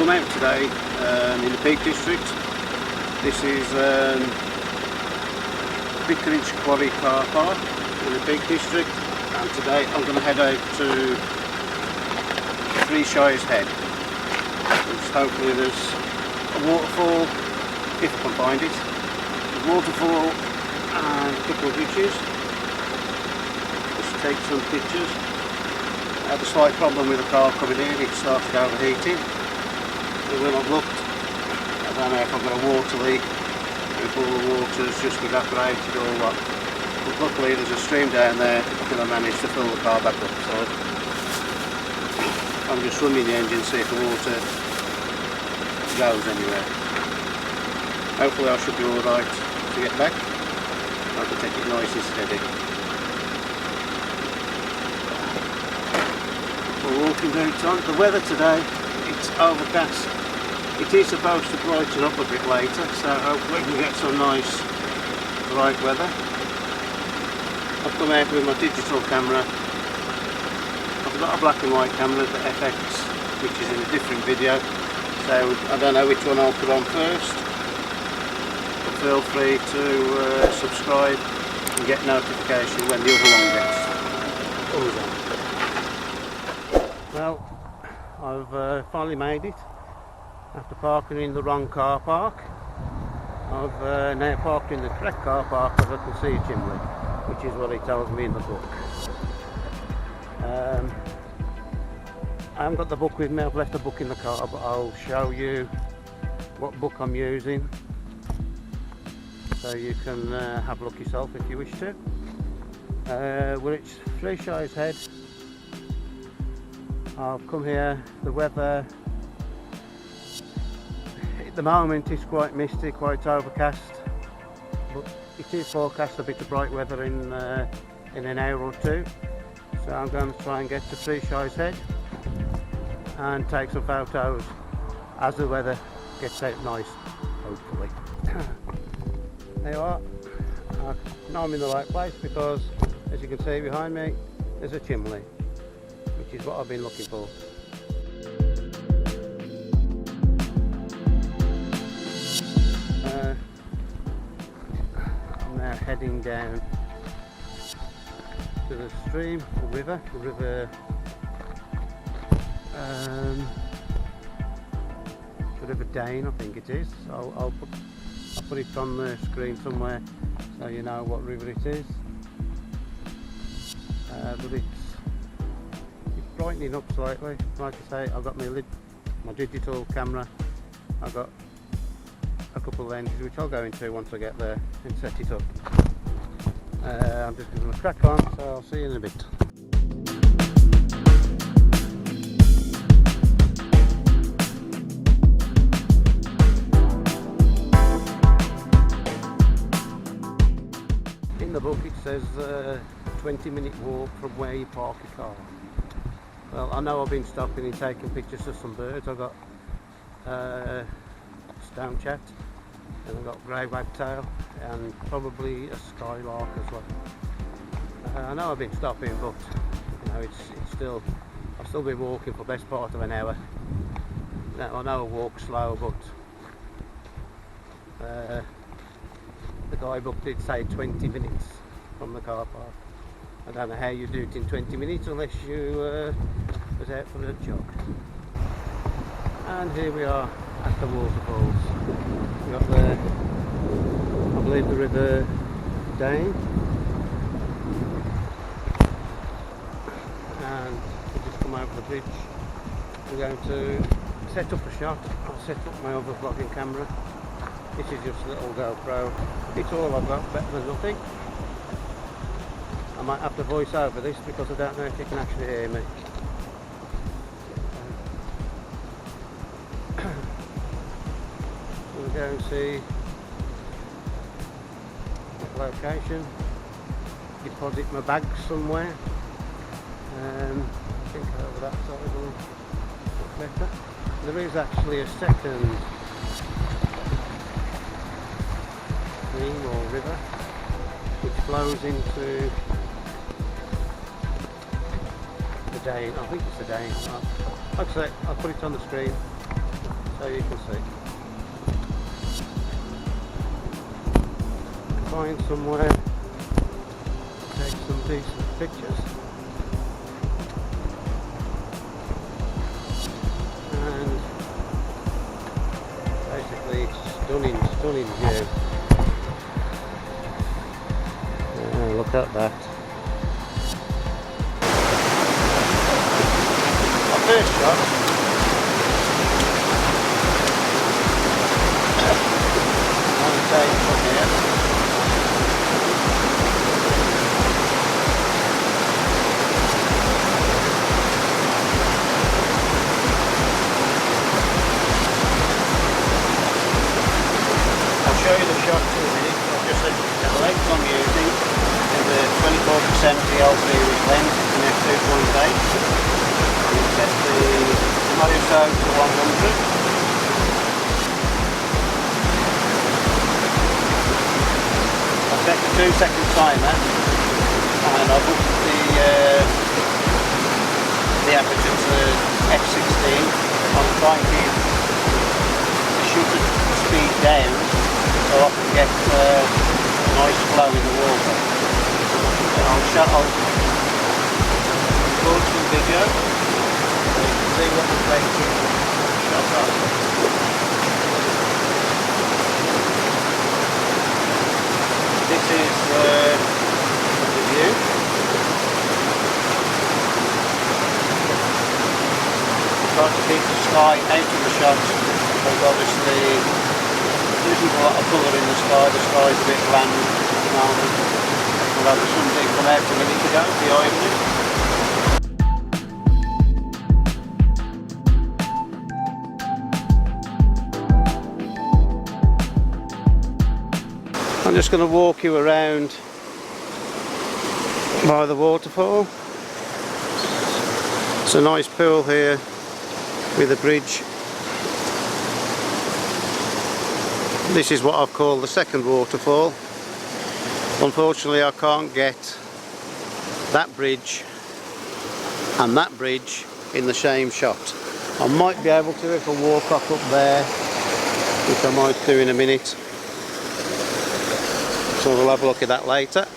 come out today in the Peak District. This is Vicarage Quarry car park in the Peak District, and today I'm going to head out to Three Shires Head, which hopefully there's a waterfall, if I can find it, a waterfall and a couple of bridges. Just take some pictures. I had a slight problem with the car coming in, it started overheating. So when I've looked, I don't know if I've got a water leak, if all the water's just evaporated or what. But luckily there's a stream down there and I managed to fill the car back up. So I'm just running the engine to see if the water goes anywhere. Hopefully I should be alright to get back. I can take it nice and steady. We're walking down time. The weather today, it's overcast. It is supposed to brighten up a bit later, so hopefully we can get some nice bright weather. I've come out with my digital camera. I've got a black and white camera, the FX, which is in a different video, so I don't know which one I'll put on first. But feel free to subscribe and get notification when the other one gets on. Well, I've finally made it. After parking in the wrong car park, I've now parked in the correct car park as I can see a chimney, which is what it tells me in the book. I haven't got the book with me, I've left the book in the car, but I'll show you what book I'm using so you can have a look yourself if you wish to. Well, it's Three Shires Head. I've come here, the weather at the moment is quite misty, quite overcast, but it is forecast a bit of bright weather in an hour or two. So I'm going to try and get to Three Shires Head and take some photos as the weather gets out nice, hopefully. There you are. I know I'm in the right place because, as you can see behind me, there's a chimney, which is what I've been looking for. I'm now heading down to the stream, the river Dane, I think it is. I'll put it on the screen somewhere so you know what river it is. But it's brightening up slightly. Like I say, I've got my digital camera. I've got a couple of lenses which I'll go into once I get there and set it up. I'm just going to crack on, so I'll see you in a bit. In the book it says 20-minute walk from where you park your car. Well, I know I've been stopping and taking pictures of some birds. I've got stonechat, and I've got grey wagtail, and probably a skylark as well. I know I've been stopping, but you know, it's still, I've still been walking for the best part of an hour. Now, I know I walk slow, but the guidebook did say 20 minutes from the car park. I don't know how you do it in 20 minutes unless you was out for a jog. And here we are at the waterfalls. We've got I believe the River Dane, and we've just come over the bridge. We're going to set up a shot. I'll set up my other vlogging camera. This is just a little GoPro. It's all I've got, better than nothing. I might have to voice over this because I don't know if you can actually hear me. We'll go and see the location, deposit my bags somewhere. I think over that side will look better. There is actually a second stream or river which flows into the Dane. I think it's the Dane. Like I say, I'll put it on the screen so you can see. Find somewhere to take some decent pictures. And basically it's stunning view. Look at that. My first shot. I'll take it from here. I'll show you the shot in a minute. I've just said the lens I'm using is a 24% VLC lens, it's an f2.8. You set the ISO to 100. I set the 2-second timer and I've upped the aperture to f16. I'm trying to keep the shutter speed down so I can get a nice flow in the water. I'll record some video so you can see what the taking shot of. This is the view. Try to keep the sky out of the shot because obviously there isn't a lot of colour in the sky is a bit bland at the moment. Although the sun did come out a minute ago behind me. I'm just going to walk you around by the waterfall. It's a nice pool here with a bridge. This is what I've called the second waterfall. Unfortunately I can't get that bridge and that bridge in the same shot. I might be able to if I walk up there, which I might do in a minute. So we'll have a look at that later.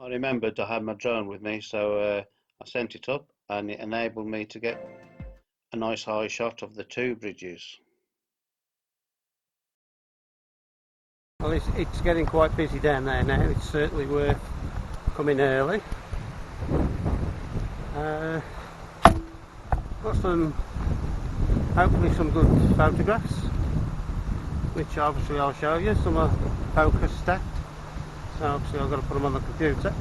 I remembered I had my drone with me, so I sent it up and it enabled me to get a nice high shot of the two bridges. Well, it's getting quite busy down there now. It's certainly worth coming early. Got hopefully some good photographs, which obviously I'll show you. Some are focus stacked, so obviously I've got to put them on the computer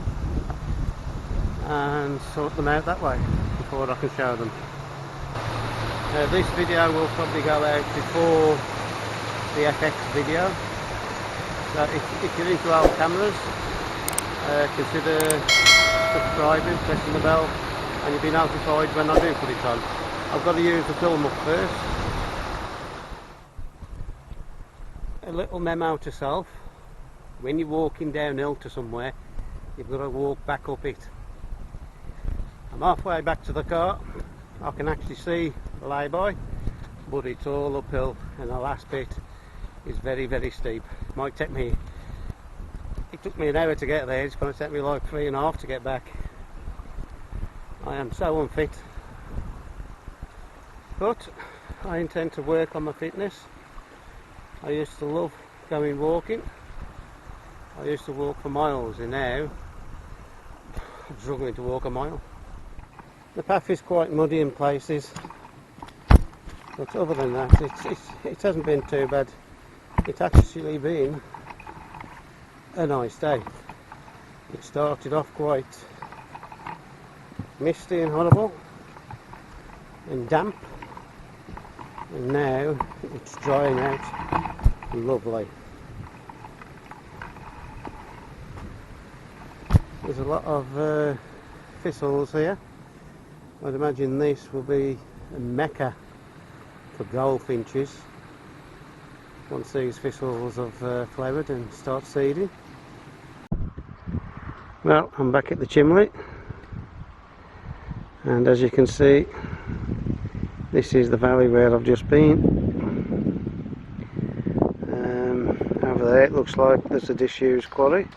and sort them out that way before I can show them. This video will probably go out before the FX video. So if you're into old cameras, consider subscribing, pressing the bell, and you'll be notified when I do put it on. I've got to use the film up first. A little memo to self: when you're walking downhill to somewhere, you've got to walk back up it. I'm halfway back to the car. I can actually see the lay-by, but it's all uphill, and the last bit is very, very steep. It took me an hour to get there. It's going to take me like 3.5 to get back. I am so unfit, but I intend to work on my fitness. I used to love going walking. I used to walk for miles, and now I'm struggling to walk a mile. The path is quite muddy in places, but other than that it hasn't been too bad. It's actually been a nice day. It started off quite misty and horrible and damp, and now it's drying out lovely. There's a lot of thistles here. I'd imagine this will be a mecca for goldfinches once these thistles have flowered and start seeding. Well, I'm back at the chimney, and as you can see, this is the valley where I've just been. Over there it looks like there's a disused quarry.